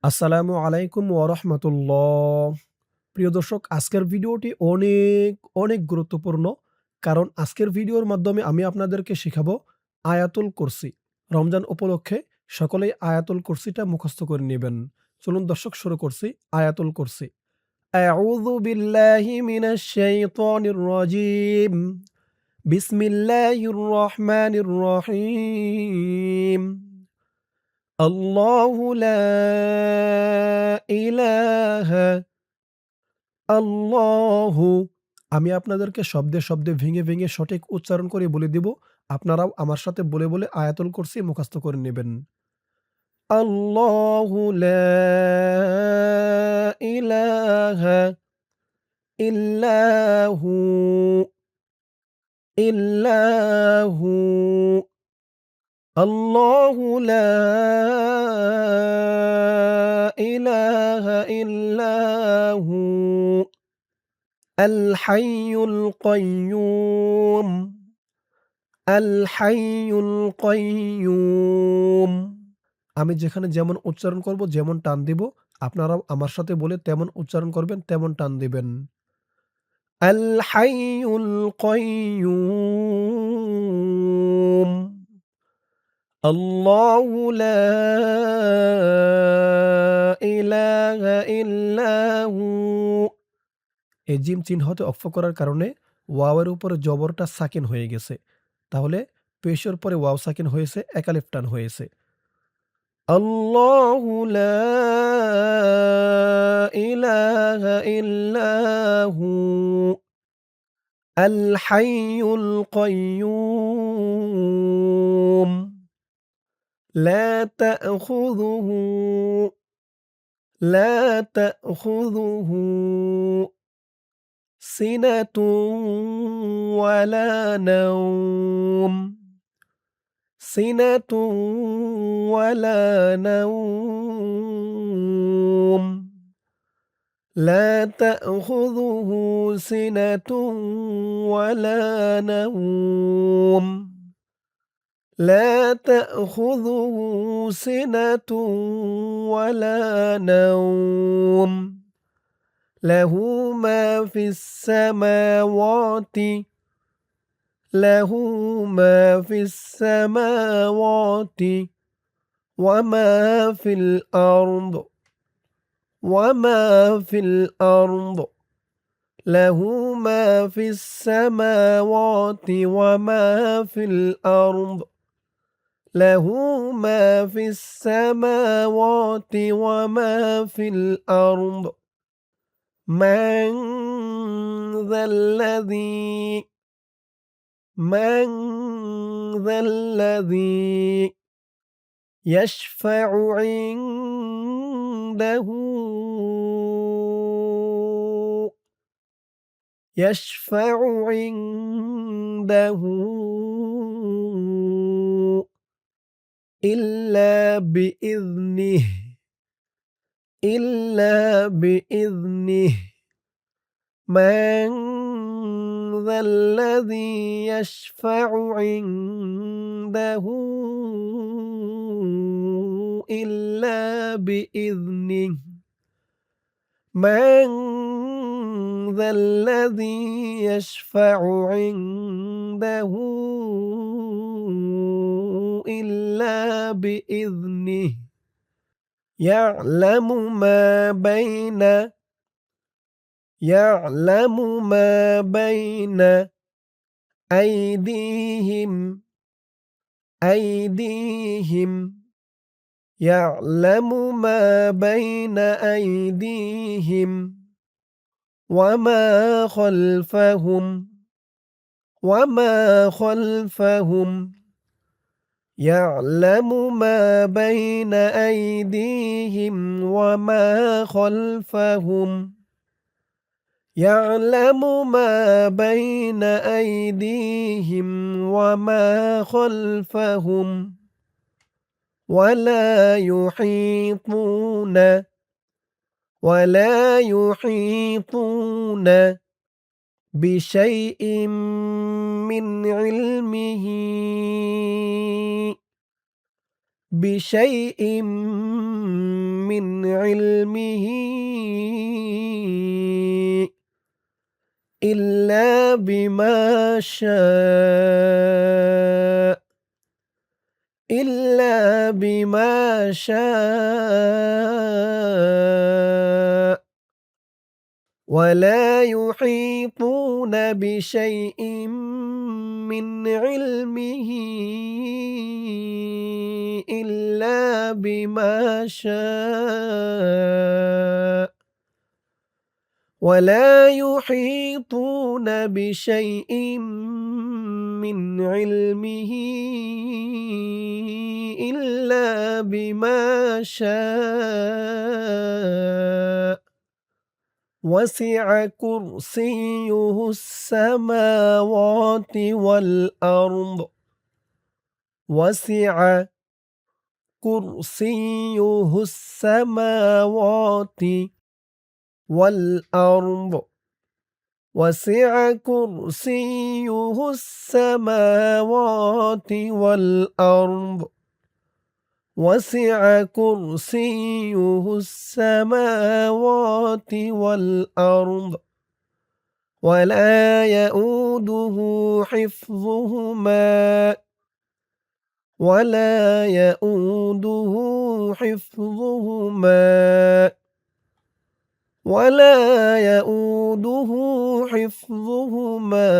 আসসালামু আলাইকুম ওয়া রাহমাতুল্লাহ। প্রিয় দর্শক, আজকের ভিডিওটি অনেক গুরুত্বপূর্ণ। কারণ আজকের ভিডিওর মাধ্যমে আমি আপনাদেরকে শিখাবো আয়াতুল কুরসি। রমজান উপলক্ষে সকলেই আয়াতুল কুরসিটা মুখস্থ করে নিবেন। চলুন দর্শক, শুরু করছি আয়াতুল কুরসি। আউযু বিল্লাহি মিনাশ শাইতানির রাজীম। বিসমিল্লাহির রহমানির রহিম। আল্লাহু লা ইলাহা আল্লাহু। আমি আপনাদেরকে শব্দে ভেঙে সঠিক উচ্চারণ করে বলে দিব। আপনারাও আমার সাথে বলে আয়াতুল কুরসি মুখস্থ করে নেবেন। আল্লাহু লা ইলাহা ইল্লাহু ইল্লাহু। আল্লাহু লা ইলাহা ইল্লাহু আল হাইয়ুল কাইয়্যুম। আল হাইয়ুল কাইয়্যুম। আমি যেখানে যেমন উচ্চারণ করব, যেমন টান দিব, আপনারাও আমার সাথে বলে তেমন উচ্চারণ করবেন, তেমন টান দিবেন। আল হাইয়ুল কাইয়্যুম। আল্লাহু লা ইলাহা ইল্লাহু। এই জিম চিহ্নতে অক্ষ করার কারণে ওয়াওয়ের উপরে জবরটা সাকিন হয়ে গেছে। তাহলে পেশের পরে ওয়াও সাকিন হয়েছে, এক আলিফ টান হয়েছে। আল্লাহু লা ইলাহা ইল্লাহু আল হাইয়ুল কাইয়্যুম লা তাখুযুহু লা তাখুযুহু সিনাতুন ওয়ালা নাওম সিনাতুন ওয়ালা নাওম لا تأخذه سنة ولا نوم لا تأخذه سنة ولا نوم له ما في السماوات له ما في السماوات وما في الأرض وما في الأرض له ما في السماوات وما في الأرض له ما في السماوات وما في الأرض من ذا الذي من ذا الذي يشفع عنده يشفع عنده إلا بإذنه إلا بإذنه من ذا الذي يشفع عنده إلا بإذنه من ذا الذي يشفع عنده إلا بإذنه يعلم ما بين أيديهم يعلم ما بين أيديهم وما خلفهم يعلم ما بين أيديهم وما خلفهم يعلم ما بين أيديهم وما خلفهم ولا يحيطون بشيء من علمه من علمه إلا بما شاء إلا بما شاء ولا يحيطون بشيء من علمه إلا بما شاء ولا يحيطون بشيء من علمه إلا بما شاء وسع كرسيه السماوات والأرض وسع كرسيه السماوات والأرض وسع كرسيه السماوات والأرض وسع كرسيه السماوات والأرض ولا يؤوده حفظهما ولا يؤوده حفظهما ولا يؤوده حفظهما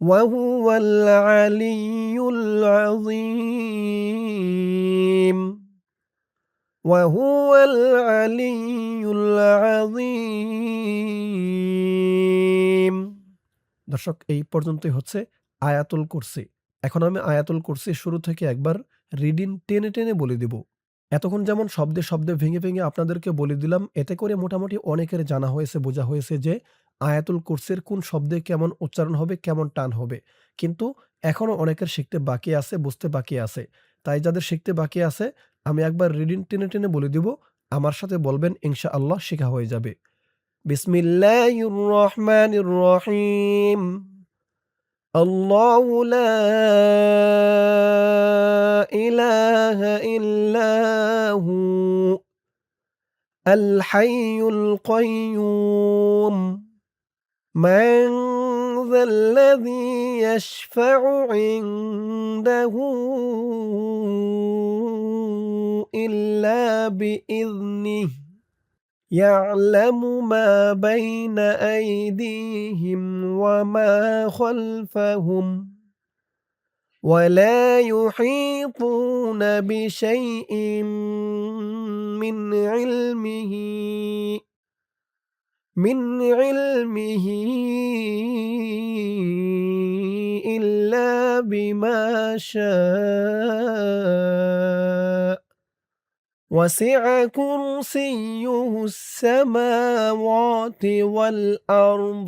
وهو العلي العظيم وهو العلي العظيم দর্শক এই পর্যন্তই হচ্ছে আয়াতুল কুরসি। এখন আমি আয়াতুল কুরসি শুরু থেকে একবার রিডিং টেনে টেনে বলে দিব। এতক্ষণ যেমন শব্দে শব্দে ভেঙে ভেঙে আপনাদেরকে বলে দিলাম, এতে করে মোটামুটি অনেকের জানা হয়েছে, বোঝা হয়েছে যে আয়াতুল কুরসির কোন শব্দে কেমন উচ্চারণ হবে, কেমন টান হবে। কিন্তু এখনো অনেকের শিখতে বাকি আছে, বুঝতে বাকি আছে। তাই যাদের শিখতে বাকি আছে আমি একবার রিডিং টেনে টেনে বলে দিব, আমার সাথে বলবেন, ইনশাআল্লাহ শেখা হয়ে যাবে। বিসমিল্লাহির রহমানির রহিম। الله لا إله إلا هو الحي القيوم من ذا الذي يشفع عنده إلا بإذنه يعلم ما بين أيديهم وما خلفهم ولا يحيطون بشيء من علمه إلا بما شاء وسع كرسيه السماوات والأرض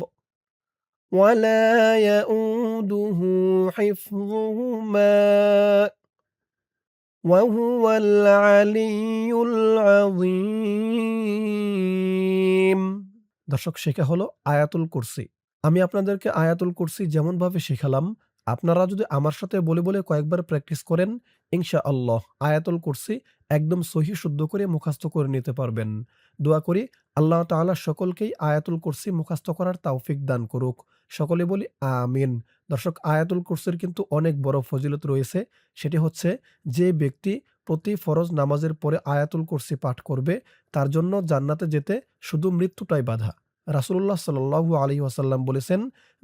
ولا يؤوده حفظهما وهو العلي العظيم। দর্শক, শেখা হলো আয়াতুল কুরসি। আমি আপনাদেরকে আয়াতুল কুরসি যেমনভাবে শেখালাম, আপনারা যদি আমার সাথে বলে বলে কয়েকবার প্র্যাকটিস করেন, ইনশাআল্লাহ আয়াতুল কুরসি একদম সহি শুদ্ধ করে মুখস্থ করে নিতে পারবেন। দোয়া করি আল্লাহ তাআলা সকলকেই আয়াতুল কুরসি মুখস্থ করার তৌফিক দান করুক। সকলে বলি আমিন। দর্শক, আয়াতুল কুরসির কিন্তু অনেক বড় ফজিলত রয়েছে। সেটি হচ্ছে, যে ব্যক্তি প্রতি ফরজ নামাজের পরে আয়াতুল কুরসি পাঠ করবে, তার জন্য জান্নাতে যেতে শুধু মৃত্যুটাই বাধা। রাসূলুল্লাহ সাল্লাল্লাহু আলাইহি ওয়াসাল্লাম বলেছেন,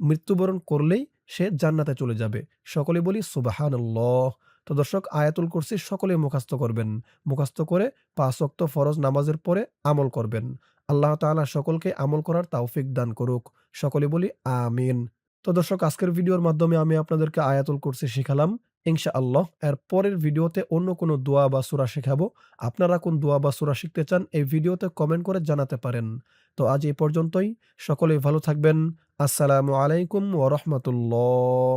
মৃত্যুবরণ করলেই সে জান্নাতে চলে যাবে। সকলে বলি সুবহানাল্লাহ। তো দর্শক, আয়াতুল কুরসি সকলে মুখস্থ করবেন। মুখস্থ করে ৫ ওয়াক্ত ফরজ নামাজের পরে আমল করবেন। আল্লাহ তাআলা সকলকে আমল করার তৌফিক দান করুক। সকলে বলি আমিন। তো দর্শক, আজকের ভিডিওর মাধ্যমে আমি আপনাদেরকে আয়াতুল কুরসি শিখালাম। ইনশাআল্লাহ এর পরের ভিডিওতে অন্য কোনো দোয়া বা সূরা শেখাবো। আপনারা কোন দোয়া বা সূরা শিখতে চান এই ভিডিওতে কমেন্ট করে জানাতে পারেন। তো আজ এই পর্যন্তই। সকলেই ভালো থাকবেন। আসসালামু আলাইকুম ওয়া রাহমাতুল্লাহ।